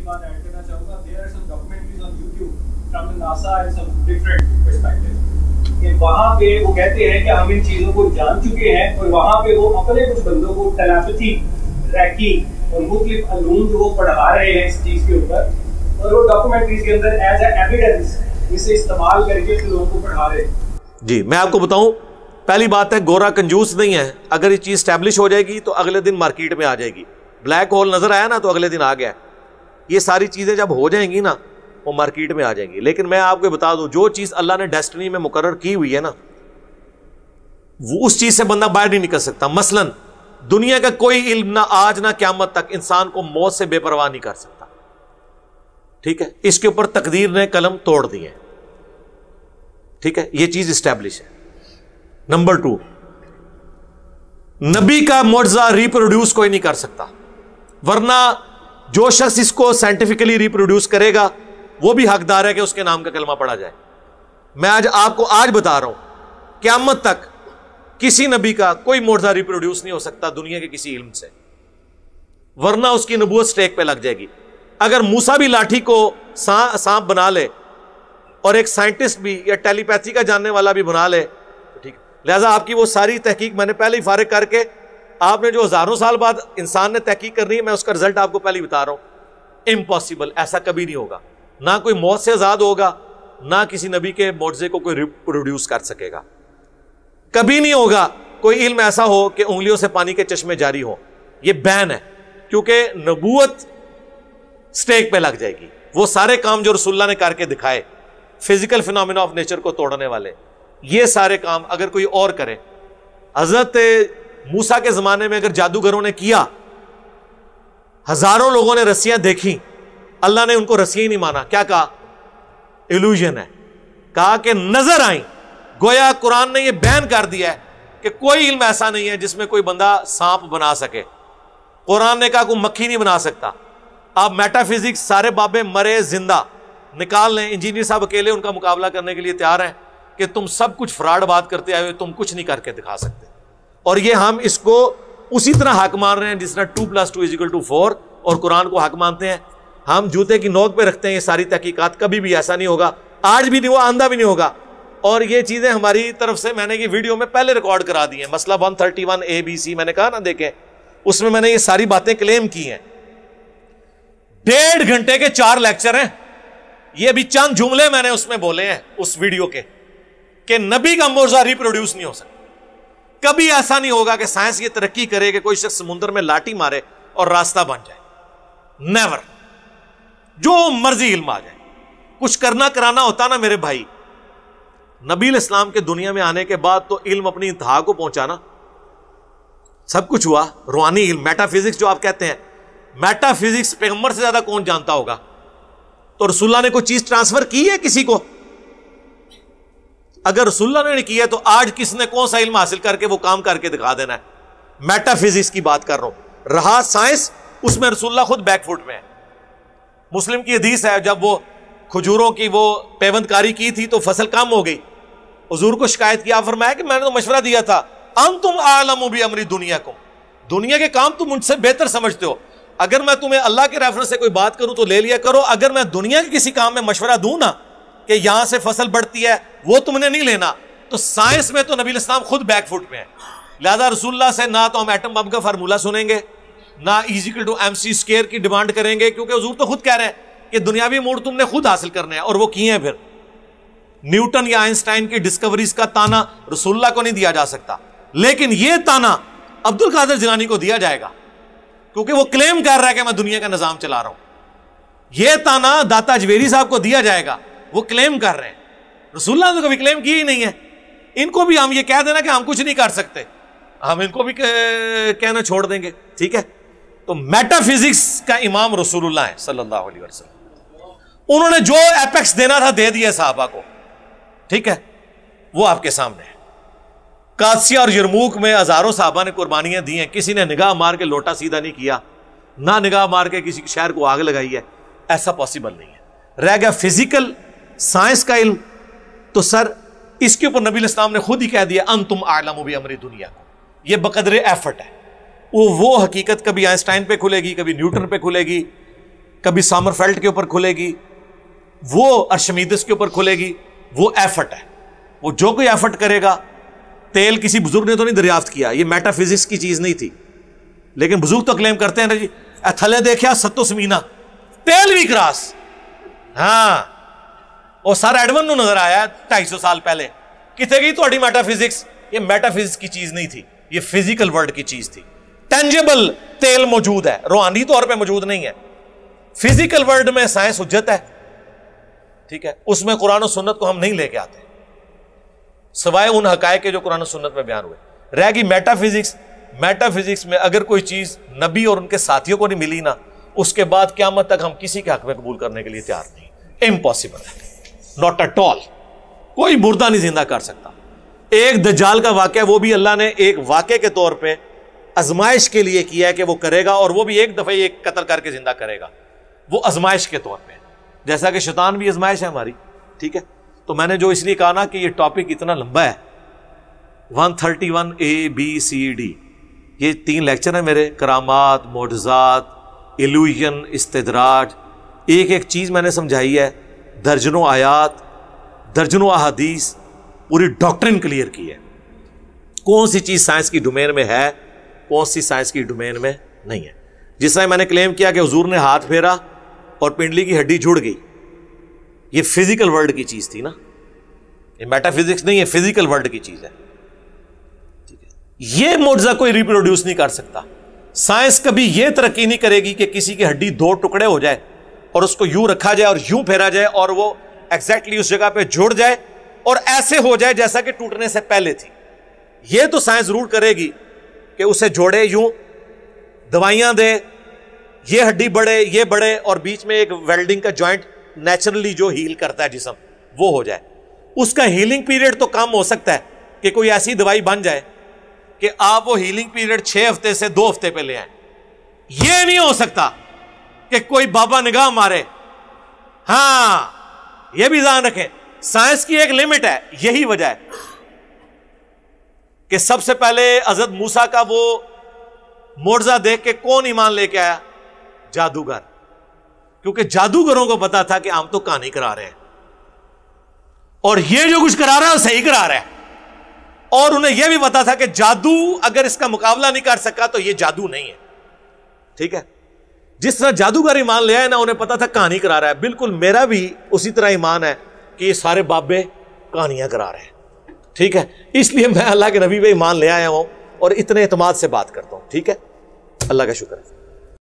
بات ایڈ کرنا چاہوں گا. There are some documentaries on YouTube from the NASA and some different perspectives. کہ وہاں پہ وہ کہتے ہیں کہ ہم ان چیزوں کو جان چکے ہیں اور وہاں پہ وہ اپنے کچھ بندوں کو ٹیلیپیتھی, ریکی اور مختلف علوم جو وہ پڑھا رہے ہیں اس چیز کے اوپر, اور وہ ڈاکومنٹریز کے اندر ایز اے ایویڈنس اسے استعمال کر کے لوگوں کو پڑھا رہے ہیں. جی میں آپ کو بتاؤں, پہلی بات ہے گورا کنجوس نہیں ہے. اگر یہ چیز اسٹیبلش ہو جائے گی تو اگلے دن مارکیٹ میں آ جائے گی. بلیک ہول نظر آیا نا تو اگلے دن آ گیا. یہ ساری چیزیں جب ہو جائیں گی نا وہ مارکیٹ میں آ جائیں گی. لیکن میں آپ کو بتا دوں, جو چیز اللہ نے ڈیسٹنی میں مقرر کی ہوئی ہے نا, وہ اس چیز سے بندہ باہر نہیں نکل سکتا. مثلا دنیا کا کوئی علم نہ آج نہ قیامت تک انسان کو موت سے بے پرواہ نہیں کر سکتا. ٹھیک ہے, اس کے اوپر تقدیر نے قلم توڑ دیے. ٹھیک ہے, یہ چیز اسٹیبلش ہے. نمبر 2, نبی کا معجزہ ریپروڈیوس کوئی نہیں کر سکتا, ورنہ جو شخص اس کو سائنٹیفکلی ریپروڈیوس کرے گا وہ بھی حقدار ہے کہ اس کے نام کا کلمہ پڑھا جائے. میں آپ کو بتا رہا ہوں, قیامت تک کسی نبی کا کوئی معجزہ ریپروڈیوس نہیں ہو سکتا دنیا کے کسی علم سے, ورنہ اس کی نبوت سٹیک پہ لگ جائے گی. اگر موسیٰ بھی لاٹھی کو سانپ بنا لے اور ایک سائنٹسٹ بھی یا ٹیلی پیتھی کا جاننے والا بھی بنا لے, ٹھیک ہے, لہذا آپ کی وہ ساری تحقیق میں نے پہلے ہی فارغ کر کے, آپ نے جو ہزاروں سال بعد انسان نے تحقیق کرنی ہے, میں اس کا رزلٹ آپ کو پہلے ہی بتا رہا ہوں. امپاسبل, ایسا کبھی نہیں ہوگا. نہ کوئی موت سے آزاد ہوگا, نہ کسی نبی کے معجزے کو کوئی ریپروڈیوس کر سکے گا. کبھی نہیں ہوگا کوئی علم ایسا ہو کہ انگلیوں سے پانی کے چشمے جاری ہو. یہ بین ہے, کیونکہ نبوت سٹیک پہ لگ جائے گی. وہ سارے کام جو رسول اللہ نے کر کے دکھائے, فزیکل فینومینا آف نیچر کو توڑنے والے, یہ سارے کام اگر کوئی اور کرے. حضرت موسیٰ کے زمانے میں اگر جادوگروں نے کیا, ہزاروں لوگوں نے رسیاں دیکھی, اللہ نے ان کو رسیاں ہی نہیں مانا. کیا کہا؟ ایلوژن ہے. کہا کہ نظر آئیں. گویا قرآن نے یہ بیان کر دیا ہے کہ کوئی علم ایسا نہیں ہے جس میں کوئی بندہ سانپ بنا سکے. قرآن نے کہا کوئی مکھی نہیں بنا سکتا. آپ میٹا فزکس سارے بابے مرے زندہ نکال لیں, انجینئر صاحب اکیلے ان کا مقابلہ کرنے کے لیے تیار ہیں کہ تم سب کچھ فراڈ بات کرتے آئے, تم کچھ نہیں کر کے دکھا سکتے. اور یہ ہم اس کو اسی طرح حق مان رہے ہیں جس طرح 2+2=4 اور قرآن کو حق مانتے ہیں. ہم جوتے کی نوک پہ رکھتے ہیں یہ ساری تحقیقات. کبھی بھی ایسا نہیں ہوگا, آج بھی نہیں ہوا, آندہ بھی نہیں ہوگا. اور یہ چیزیں ہماری طرف سے میں نے یہ ویڈیو میں پہلے ریکارڈ کرا دی ہیں. مسئلہ 131 ABC میں نے کہا نا, دیکھیں اس میں نے یہ ساری باتیں کلیم کی ہیں. 1.5 گھنٹے کے 4 لیکچر ہیں. یہ بھی چند جملے میں نے اس میں بولے ہیں اس ویڈیو کے, کہ نبی کا معجزہ ریپروڈیوس نہیں ہو سکتا. کبھی ایسا نہیں ہوگا کہ سائنس یہ ترقی کرے کہ کوئی شخص سمندر میں لاٹھی مارے اور راستہ بن جائے. نیور. جو مرضی علم آ جائے. کچھ کرنا کرانا ہوتا نا میرے بھائی, نبی الاسلام کے دنیا میں آنے کے بعد تو علم اپنی انتہا کو پہنچانا, سب کچھ ہوا. روحانی علم, میٹا فزکس جو آپ کہتے ہیں, میٹا فزکس پیغمبر سے زیادہ کون جانتا ہوگا؟ تو رسول اللہ نے کوئی چیز ٹرانسفر کی ہے کسی کو؟ اگر رسول اللہ نے کی ہے تو آج کس نے کون سا علم حاصل کر کے وہ کام کر کے دکھا دینا ہے؟ میٹا فزکس کی بات کر رہا ہوں. رہا سائنس, اس میں رسول اللہ خود بیک فٹ میں ہے. مسلم کی حدیث ہے, جب وہ کھجوروں کی وہ پیوند کاری کی تھی تو فصل کم ہو گئی. حضور کو شکایت کیا, فرمایا کہ میں نے تو مشورہ دیا تھا, انتم اعلم بامر دنیاکم, دنیا کے کام تم مجھ سے بہتر سمجھتے ہو. اگر میں تمہیں اللہ کے ریفرنس سے کوئی بات کروں تو لے لیا کرو. اگر میں دنیا کے کسی کام میں مشورہ دوں نا کہ یہاں سے فصل بڑھتی ہے, وہ تم نے نہیں لینا. تو سائنس میں تو نبی الاسلام خود بیک فٹ میں ہے. لہذا رسول اللہ سے نہ تو ہم ایٹم بم کا فارمولہ سنیں گے, نہ E=mc² کی ڈیمانڈ کریں گے, کیونکہ حضور تو خود کہہ رہے ہیں کہ دنیاوی امور تم نے خود حاصل کرنے ہیں, اور وہ کیے ہیں. پھر نیوٹن یا آئنسٹائن کی ڈسکوریز کا تانا رسول اللہ کو نہیں دیا جا سکتا, لیکن یہ تانا عبد القادر جیلانی کو دیا جائے گا, کیونکہ وہ کلیم کر رہا ہے کہ میں دنیا کا نظام چلا رہا ہوں. یہ تانا داتا جویری صاحب کو دیا جائے گا, وہ کلیم کر رہے ہیں. رسول اللہ نے کبھی کلیم کی ہی نہیں ہے. ان کو بھی ہم یہ کہہ دینا کہ ہم کچھ نہیں کر سکتے, ہم ان کو بھی کہنا چھوڑ دیں گے. ٹھیک ہے, تو میٹا فزکس کا امام رسول اللہ ہے صلی اللہ علیہ وسلم. انہوں نے جو ایپیکس دینا تھا دے دیا صحابہ کو. ٹھیک ہے, وہ آپ کے سامنے ہے. قادسیہ اور یرموک میں ہزاروں صحابہ نے قربانیاں دی ہیں. کسی نے نگاہ مار کے لوٹا سیدھا نہیں کیا, نہ نگاہ مار کے کسی شہر کو آگ لگائی ہے. ایسا پاسبل نہیں ہے. رہ گیا فزیکل سائنس کا علم, تو سر اس کے اوپر نبی الاسلام نے خود ہی کہہ دیا انتم اعلم بامر دنیا کو. یہ بقدر ایفرٹ ہے. وہ حقیقت کبھی آئنسٹائن پہ کھلے گی, کبھی نیوٹن پہ کھلے گی, کبھی سامرفیلڈ کے اوپر کھلے گی، وہ ارشمیدس کے اوپر کھلے گی، وہ ایفرٹ ہے. وہ جو کوئی ایفرٹ کرے گا. تیل کسی بزرگ نے تو نہیں دریافت کیا، یہ میٹا فزکس کی چیز نہیں تھی، لیکن بزرگ تو کلیم کرتے ہیں نا جی تھلے دیکھا ستو سمینا تیل بھی کراس. ہاں وہ سارا ایڈمن نو نظر آیا 250 سال پہلے. کتنے گئی تھوڑی میٹا فزکس؟ یہ میٹا فزکس کی چیز نہیں تھی، یہ فزیکل ورلڈ کی چیز تھی. ٹینجیبل تیل موجود ہے، روحانی طور پہ موجود نہیں ہے. فزیکل ورلڈ میں سائنس حجت ہے، ٹھیک ہے، اس میں قرآن و سنت کو ہم نہیں لے کے آتے سوائے ان حقائق کے جو قرآن و سنت میں بیان ہوئے. رہ گئی میٹا فزکس. میٹا فزکس میں اگر کوئی چیز نبی اور ان کے ساتھیوں کو نہیں ملی نا، اس کے بعد قیامت تک ہم کسی کے حق میں قبول کرنے کے لیے تیار نہیں. امپاسبل ہے، ناٹ ایٹ آل. کوئی مردہ نہیں زندہ کر سکتا. ایک دجال کا واقعہ، وہ بھی اللہ نے ایک واقعے کے طور پہ ازمائش کے لیے کیا ہے کہ وہ کرے گا، اور وہ بھی ایک دفعہ ایک قتل کر کے زندہ کرے گا. وہ ازمائش کے طور پہ، جیسا کہ شیطان بھی ازمائش ہے ہماری. ٹھیک ہے، تو میں نے جو اس لیے کہا نا کہ یہ ٹاپک اتنا لمبا ہے، 131 ABCD، یہ 3 لیکچر ہیں میرے. کرامات، معجزات، ایلوژن، استدراج، ایک ایک چیز میں نے سمجھائی ہے. درجنوں آیات، درجنوں احادیث، پوری ڈاکٹرن کلیئر کی ہے. کون سی چیز سائنس کی ڈومین میں ہے، کون سی سائنس کی ڈومین میں نہیں ہے. جس طرح میں نے کلیم کیا کہ حضور نے ہاتھ پھیرا اور پنڈلی کی ہڈی جڑ گئی، یہ فزیکل ورلڈ کی چیز تھی نا، یہ میٹا فزکس نہیں ہے، فزیکل ورلڈ کی چیز ہے. ٹھیک ہے، یہ معجزہ کوئی ریپروڈیوس نہیں کر سکتا. سائنس کبھی یہ ترقی نہیں کرے گی کہ کسی کی ہڈی 2 ٹکڑے ہو جائے اور اس کو یوں رکھا جائے اور یوں پھیرا جائے اور وہ ایگزیکٹلی اس جگہ پہ جڑ جائے اور ایسے ہو جائے جیسا کہ ٹوٹنے سے پہلے تھی. یہ تو سائنس ضرور کرے گی کہ اسے جوڑے، یوں دوائیاں دے، یہ ہڈی بڑھے، یہ بڑھے، اور بیچ میں ایک ویلڈنگ کا جوائنٹ نیچرلی جو ہیل کرتا ہے جسم، وہ ہو جائے. اس کا ہیلنگ پیریڈ تو کم ہو سکتا ہے کہ کوئی ایسی دوائی بن جائے کہ آپ وہ ہیلنگ پیریڈ 6 ہفتے سے 2 ہفتے پہ لے آئیں. یہ نہیں ہو سکتا کہ کوئی بابا نگاہ مارے. ہاں یہ بھی ذہن رکھیں، سائنس کی ایک لمٹ ہے. یہی وجہ ہے کہ سب سے پہلے حضرت موسیٰ کا وہ معجزہ دیکھ کے کون ایمان لے کے آیا؟ جادوگر. کیونکہ جادوگروں کو پتا تھا کہ ہم تو کہانی کرا رہے ہیں اور یہ جو کچھ کرا رہا ہے وہ صحیح کرا رہا ہے. اور انہیں یہ بھی پتا تھا کہ جادو اگر اس کا مقابلہ نہیں کر سکا تو یہ جادو نہیں ہے. ٹھیک ہے، جس طرح جادوگر ایمان لے آئے نا، انہیں پتا تھا کہانی کرا رہا ہے. بالکل میرا بھی اسی طرح ایمان ہے کہ یہ سارے بابے کہانیاں کرا رہے ہیں. ٹھیک ہے، اس لیے میں اللہ کے نبی پہ ایمان لے آیا ہوں اور اتنے اعتماد سے بات کرتا ہوں. ٹھیک ہے، اللہ کا شکر ہے.